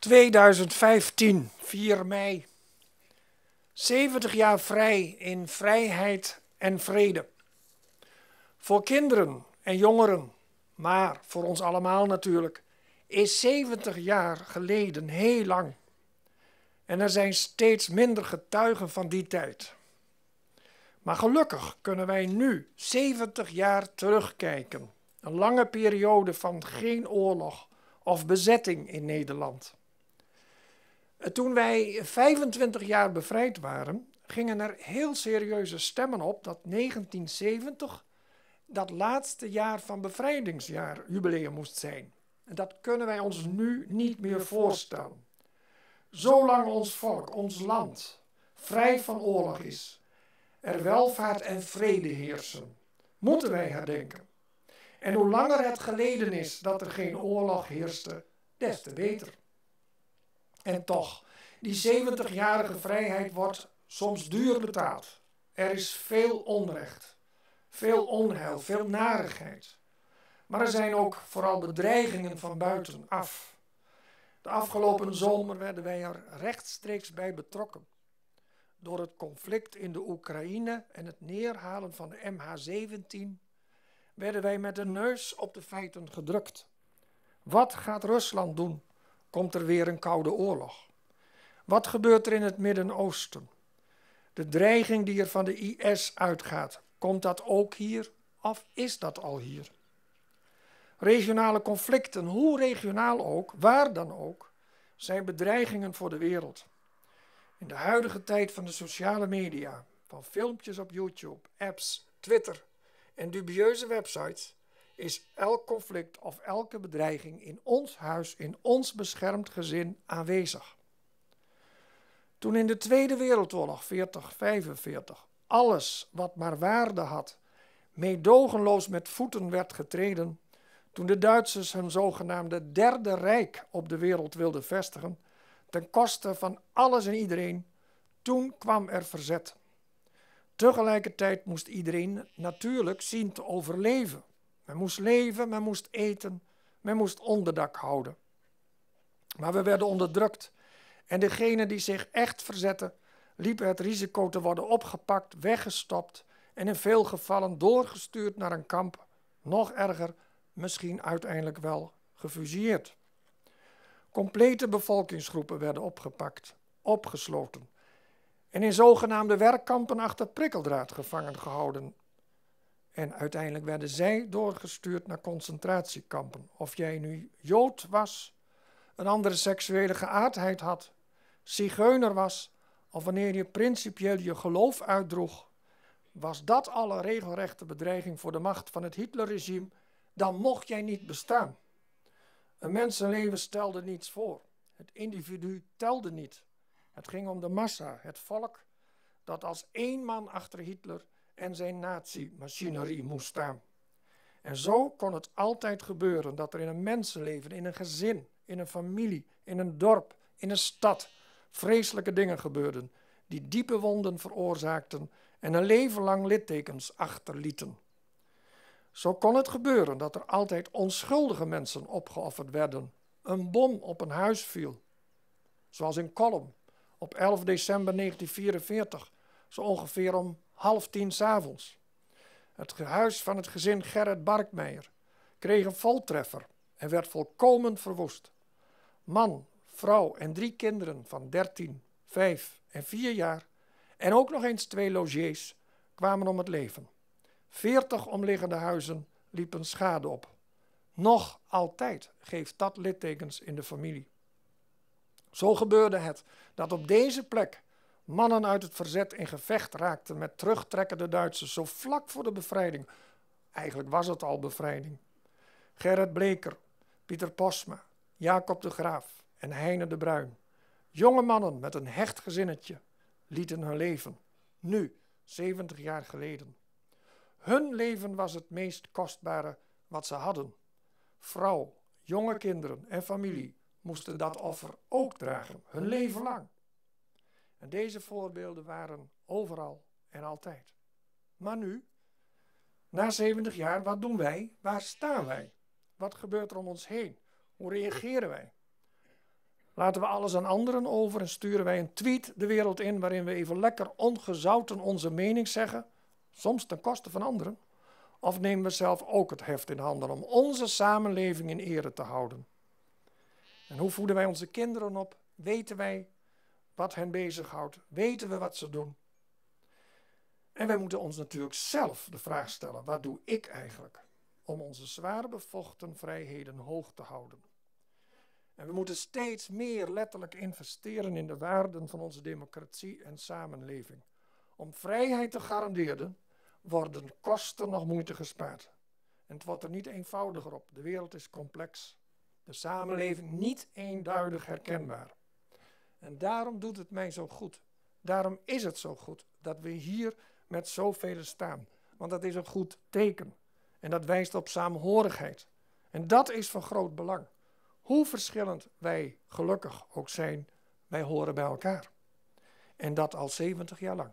2015, 4 mei. 70 jaar vrij in vrijheid en vrede. Voor kinderen en jongeren, maar voor ons allemaal natuurlijk, is 70 jaar geleden heel lang. En er zijn steeds minder getuigen van die tijd. Maar gelukkig kunnen wij nu 70 jaar terugkijken. Een lange periode van geen oorlog of bezetting in Nederland. Toen wij 25 jaar bevrijd waren, gingen er heel serieuze stemmen op dat 1970 dat laatste jaar van bevrijdingsjaar jubileum moest zijn. En dat kunnen wij ons nu niet meer voorstellen. Zolang ons volk, ons land, vrij van oorlog is, er welvaart en vrede heersen, moeten wij herdenken. En hoe langer het geleden is dat er geen oorlog heerste, des te beter. En toch, die 70-jarige vrijheid wordt soms duur betaald. Er is veel onrecht, veel onheil, veel narigheid. Maar er zijn ook vooral bedreigingen van buitenaf. De afgelopen zomer werden wij er rechtstreeks bij betrokken. Door het conflict in de Oekraïne en het neerhalen van de MH17 werden wij met de neus op de feiten gedrukt. Wat gaat Rusland doen? Komt er weer een koude oorlog? Wat gebeurt er in het Midden-Oosten? De dreiging die er van de IS uitgaat, komt dat ook hier of is dat al hier? Regionale conflicten, hoe regionaal ook, waar dan ook, zijn bedreigingen voor de wereld. In de huidige tijd van de sociale media, van filmpjes op YouTube, apps, Twitter en dubieuze websites, is elk conflict of elke bedreiging in ons huis, in ons beschermd gezin aanwezig. Toen in de Tweede Wereldoorlog, 40-45, alles wat maar waarde had, meedogenloos met voeten werd getreden, toen de Duitsers hun zogenaamde Derde Rijk op de wereld wilden vestigen, ten koste van alles en iedereen, toen kwam er verzet. Tegelijkertijd moest iedereen natuurlijk zien te overleven. Men moest leven, men moest eten, men moest onderdak houden. Maar we werden onderdrukt en degenen die zich echt verzetten, liepen het risico te worden opgepakt, weggestopt en in veel gevallen doorgestuurd naar een kamp. Nog erger, misschien uiteindelijk wel gefusilleerd. Complete bevolkingsgroepen werden opgepakt, opgesloten en in zogenaamde werkkampen achter prikkeldraad gevangen gehouden. En uiteindelijk werden zij doorgestuurd naar concentratiekampen. Of jij nu Jood was, een andere seksuele geaardheid had, zigeuner was, of wanneer je principieel je geloof uitdroeg, was dat al een regelrechte bedreiging voor de macht van het Hitlerregime, dan mocht jij niet bestaan. Een mensenleven stelde niets voor. Het individu telde niet. Het ging om de massa, het volk, dat als één man achter Hitler en zijn nazi-machinerie moest staan. En zo kon het altijd gebeuren dat er in een mensenleven, in een gezin, in een familie, in een dorp, in een stad, vreselijke dingen gebeurden die diepe wonden veroorzaakten en een leven lang littekens achterlieten. Zo kon het gebeuren dat er altijd onschuldige mensen opgeofferd werden. Een bom op een huis viel, zoals in Kolm op 11 december 1944, zo ongeveer om 9:30 s'avonds. Het huis van het gezin Gerrit Barkmeijer kreeg een voltreffer en werd volkomen verwoest. Man, vrouw en 3 kinderen van 13, 5 en 4 jaar en ook nog eens 2 logés kwamen om het leven. 40 omliggende huizen liepen schade op. Nog altijd geeft dat littekens in de familie. Zo gebeurde het dat op deze plek mannen uit het verzet in gevecht raakten met terugtrekkende Duitsers zo vlak voor de bevrijding. Eigenlijk was het al bevrijding. Gerrit Bleker, Pieter Posma, Jacob de Graaf en Heine de Bruin. Jonge mannen met een hecht gezinnetje lieten hun leven. Nu, 70 jaar geleden. Hun leven was het meest kostbare wat ze hadden. Vrouw, jonge kinderen en familie moesten dat offer ook dragen, hun leven lang. En deze voorbeelden waren overal en altijd. Maar nu, na 70 jaar, wat doen wij? Waar staan wij? Wat gebeurt er om ons heen? Hoe reageren wij? Laten we alles aan anderen over en sturen wij een tweet de wereld in waarin we even lekker ongezouten onze mening zeggen, soms ten koste van anderen? Of nemen we zelf ook het heft in handen om onze samenleving in ere te houden? En hoe voeden wij onze kinderen op? Weten wij wat hen bezighoudt? Weten we wat ze doen? En wij moeten ons natuurlijk zelf de vraag stellen, wat doe ik eigenlijk om onze zwaar bevochten vrijheden hoog te houden? En we moeten steeds meer letterlijk investeren in de waarden van onze democratie en samenleving. Om vrijheid te garanderen worden kosten nog moeite gespaard. En het wordt er niet eenvoudiger op. De wereld is complex. De samenleving niet eenduidig herkenbaar. En daarom doet het mij zo goed. Daarom is het zo goed dat we hier met zoveel staan. Want dat is een goed teken. En dat wijst op saamhorigheid. En dat is van groot belang. Hoe verschillend wij gelukkig ook zijn, wij horen bij elkaar. En dat al 70 jaar lang.